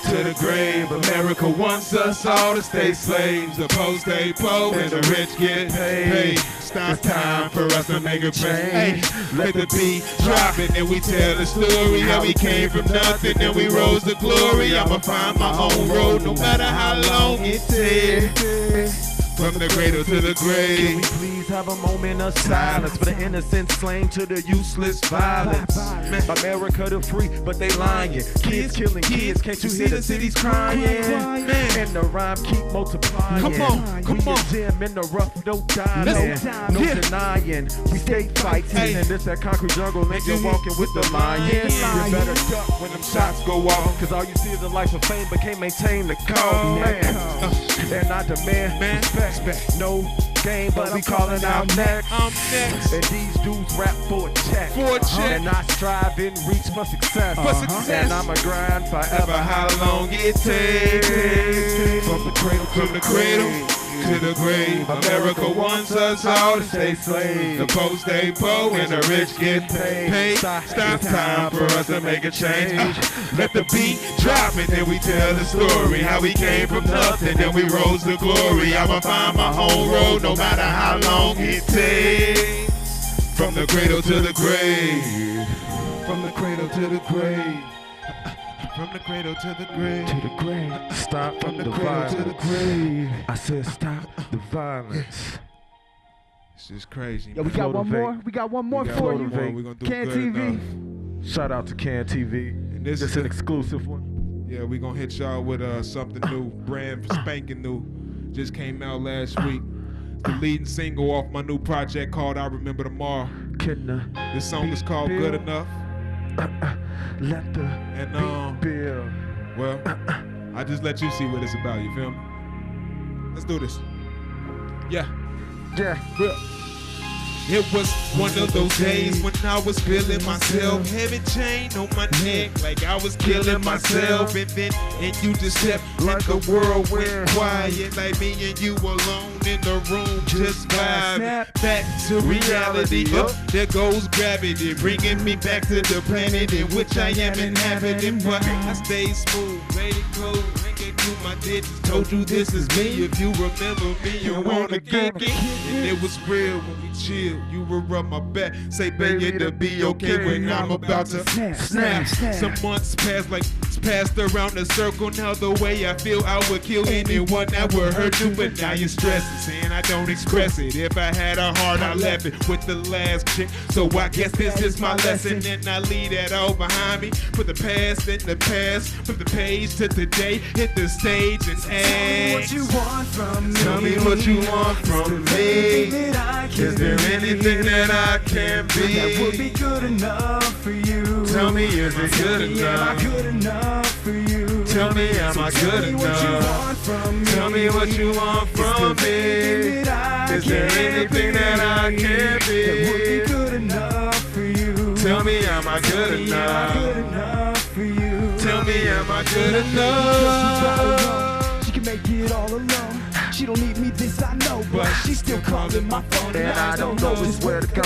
to the grave. America wants us all to stay slaves. The poor stay poor and the rich get paid. It's time for us to make a change. Let the beat drop and then we tell the story. How we came from nothing and we rose to glory. I'ma find my own road no matter how long it takes. From the cradle to the grave. Can we please have a moment of silence for the innocent slain to the useless violence? America the free, but they lying. Kids killing kids, can't you hear the cities crying? And the rhyme keep multiplying. Come on, come on. Jim in the rough, no dying, no denying. We stay fighting, and this that concrete jungle, and you're walking with the lion. You better duck when them shots go off, cause all you see is a life of fame, but can't maintain the cause. And I demand respect, no game, but we calling out next. I'm next. And these dudes rap for a check. For a check. And I strive and reach for success. For success. And I'ma grind forever. How long it takes. From the cradle to the grave. America wants us all to stay slaves. The poor stay poor and the rich get paid. Stop time for us to make a change. Let the beat drop and then we tell the story. How we came from nothing and we rose to glory. I'ma find my own road no matter how long it takes. From the cradle to the grave. From the cradle to the grave. From the cradle to the grave. To the grave. Stop From the the cradle violence. to the grave. I said stop the violence. This is crazy. Yo, we man. got one Motivate. more. We got one more We got for one you. more. We're gonna do Can good TV. enough. Shout out to Can TV. And this This is an a- exclusive one. Yeah, we gonna hit y'all with something new, brand spanking new. Just came out last week. The leading single off my new project called I Remember Tomorrow. Can the This song is beat called Good build? Enough. Let the And beat build. well, I just let you see what it's about, you feel me? Let's do this. Yeah. Yeah. It was one of those days when I was feeling myself. Heavy chain on my neck like I was killing myself. And you just stepped like the world went quiet. Like me and you alone in the room just vibing. Back to reality. Up there goes gravity, bringing me back to the planet in which I am inhabiting. But I stay smooth, ready cold, ringing through my digits. Told you this is me. If you remember me, you wanna kick it. And it was real when we chill. You were up my back, say baby it'll be okay when I'm about to snap. Some months passed like it's passed around the circle. Now the way I feel, I would kill anyone that would hurt you. But now you're stressing, saying I don't express it. If I had a heart, I left it with the last chick. So I guess this is my lesson, and I leave that all behind me. Put the past in the past, flip the page to today, hit the stage and ask. What you want from me? Tell me what you want from me. Is there anything that I can be? That would be good enough for you. Tell me, is it good Am I enough? good enough for you? Tell me, am I good enough? Tell me what you want from me. Is there anything that I can be? That would be good enough for you. Tell me, am I good enough? Good enough for you. Tell me, am I good enough? She can make it all alone. She don't need me, this I know, but she's still calling my phone, and I don't know just where to go.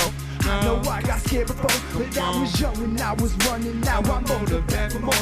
I know I got scared before, but I was young and I was running. Now I'm older, back for more.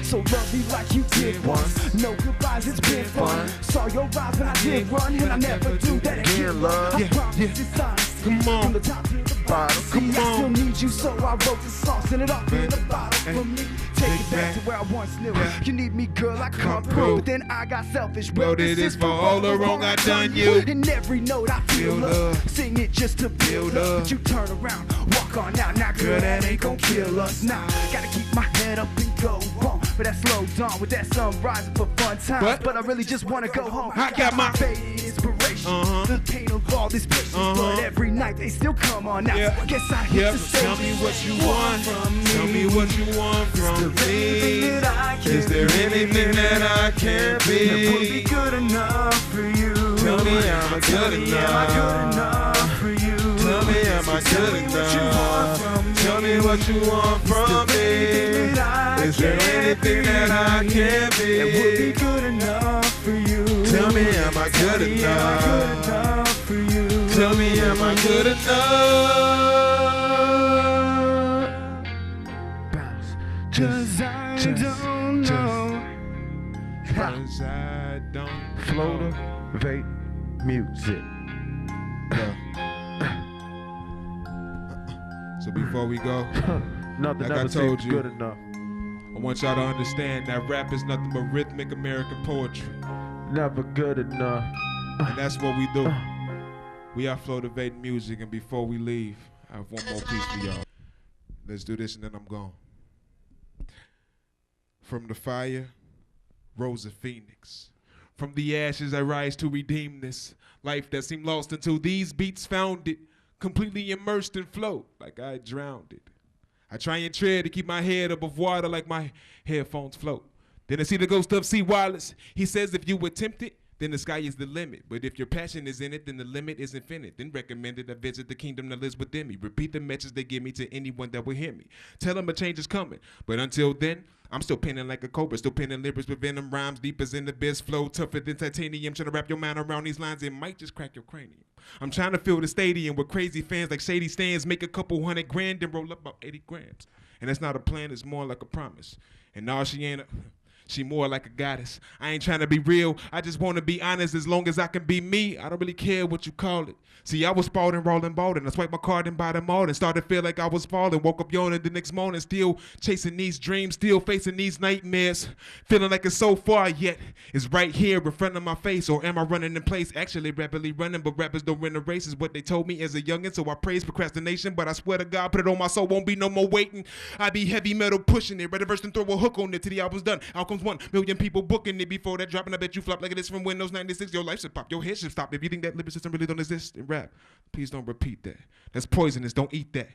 So love me like you did once. No goodbyes, it's been fun. Saw your eyes when I did run, and I never do that again, love. I promise it's honest. Come on. From the top to the bottom. Come See, I on. still need you, so I wrote the song, sent it off in a bottle for me. Take it back to where I once knew. You need me, girl, I come through. But then I got selfish. Well, this is for all the wrong I done you. In every note I feel love. Sing it just to build up. But you turn around, walk on out. Now, girl, that ain't gon' kill us. Nah, gotta keep my head up and go on. But that slow dawn with that sun rising for fun times. What? But I really just wanna go home. I got my faded inspiration. The pain of all this patience. But every night they still come on out. Yeah. So I guess I hit the stage. Tell me what you want from me. Tell me what you want from me. Is there anything that I can be? That would be good enough for you. Tell me, am I good enough? For you. Tell me, am I good enough? Tell me what you want from me. Is there anything that I can be? That would be good enough for you. Tell me, am I good enough? For you. Tell me, am I good enough? Cause I don't know. Cause I don't Flotivate music. So before we go, Nothing Like I ever told seems you. good enough. I want y'all to understand that rap is nothing but rhythmic American poetry. Never good enough. And that's what we do. We are Flotivating music, and before we leave, I have one more piece for y'all. Let's do this and then I'm gone. From the fire rose a phoenix. From the ashes I rise to redeem this life that seemed lost until these beats found it. Completely immersed in flow like I drowned it. I try and tread to keep my head above water like my headphones float. Then I see the ghost of C. Wallace. He says if you attempt it, then the sky is the limit. But if your passion is in it, then the limit is infinite. Then recommended I visit the kingdom that lives within me. Repeat the message they give me to anyone that will hear me. Tell them a change is coming. But until then, I'm still penning like a cobra, still penning lyrics with venom rhymes deep as in the best flow, tougher than titanium. Trying to wrap your mind around these lines, it might just crack your cranium. I'm trying to fill the stadium with crazy fans like shady stands, make a couple $100 grand and roll up about 80 grams. And that's not a plan, it's more like a promise. And no, she ain't she more like a goddess. I ain't trying to be real, I just want to be honest. As long as I can be me, I don't really care what you call it. See, I was spalding, rolling, balding. I swiped my card and bought them all and started to feel like I was falling. Woke up yawning the next morning, still chasing these dreams, still facing these nightmares. Feeling like it's so far yet it's right here in front of my face. Or am I running in place? Actually rapidly running, but rappers don't run the race is what they told me as a youngin'. So I praise procrastination, but I swear to God, put it on my soul, won't be no more waiting. I be heavy metal pushing it, read a verse and throw a hook on it till the album's done. Outcomes 1 million people booking it before that dropping. I bet you flop like this from Windows 96. Your life should pop, your head should stop. If you think that lyricism really don't exist in rap, please don't repeat that. That's poisonous, don't eat that.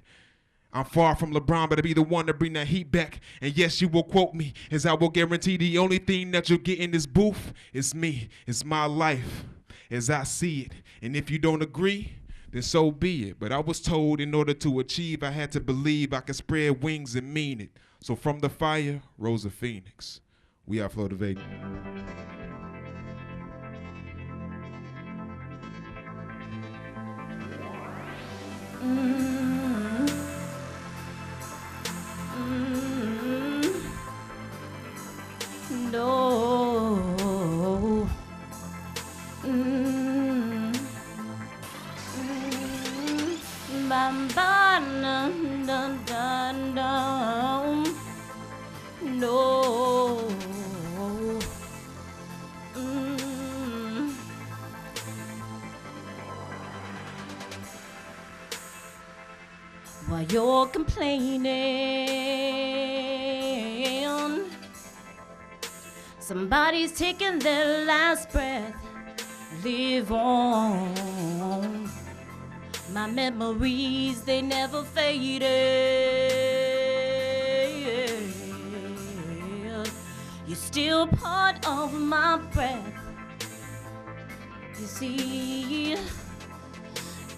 I'm far from LeBron, but I be the one to bring that heat back. And yes, you will quote me, as I will guarantee the only thing that you'll get in this booth is me. It's my life as I see it. And if you don't agree, then so be it. But I was told in order to achieve, I had to believe I could spread wings and mean it. So from the fire rose a phoenix. We are Flotivating. No. Bam, bam, dun, dun, dun, dun. No. While you're complaining, somebody's taking their last breath. Live on. My memories, they never faded. You still still part of my breath. You see,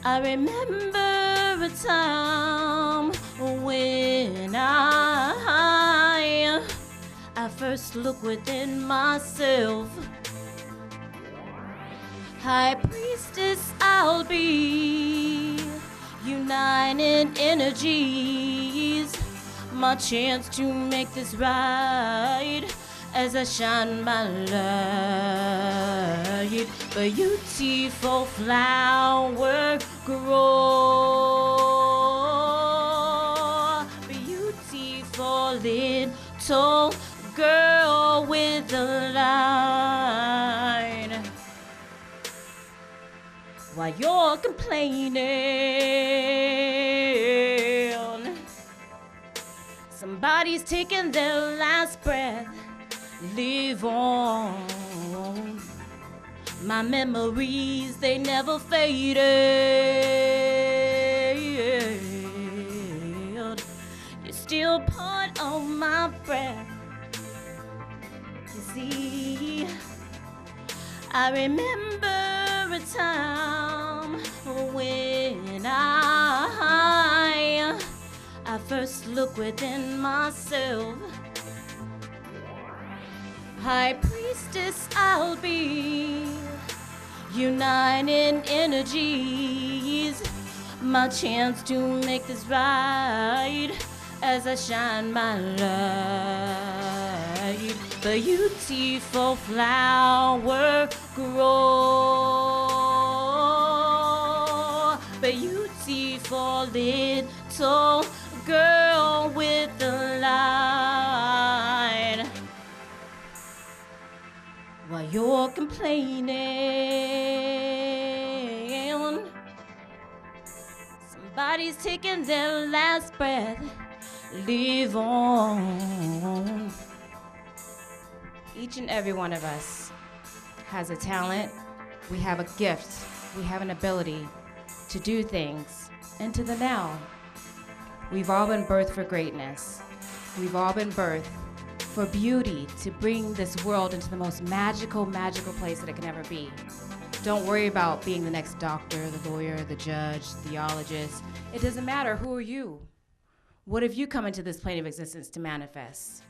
I remember a time when I first looked within myself. High priestess, I'll be uniting energies, my chance to make this right as I shine my light. Beautiful flower grow, beautiful little girl with a line. While you're complaining, somebody's taking their last breath. Live on. My memories, they never faded. You're still part of my breath. You see, I remember a time when I first looked within myself. High priestess, I'll be uniting energies, my chance to make this right as I shine my light. Beautiful flower grow, beautiful little girl with the light. While you're complaining, somebody's taking their last breath. Live on. Each and every one of us has a talent, we have a gift, we have an ability to do things into the now. We've all been birthed for greatness. We've all been birthed for beauty, to bring this world into the most magical, magical place that it can ever be. Don't worry about being the next doctor, the lawyer, the judge, theologist. It doesn't matter. Who are you? What have you come into this plane of existence to manifest?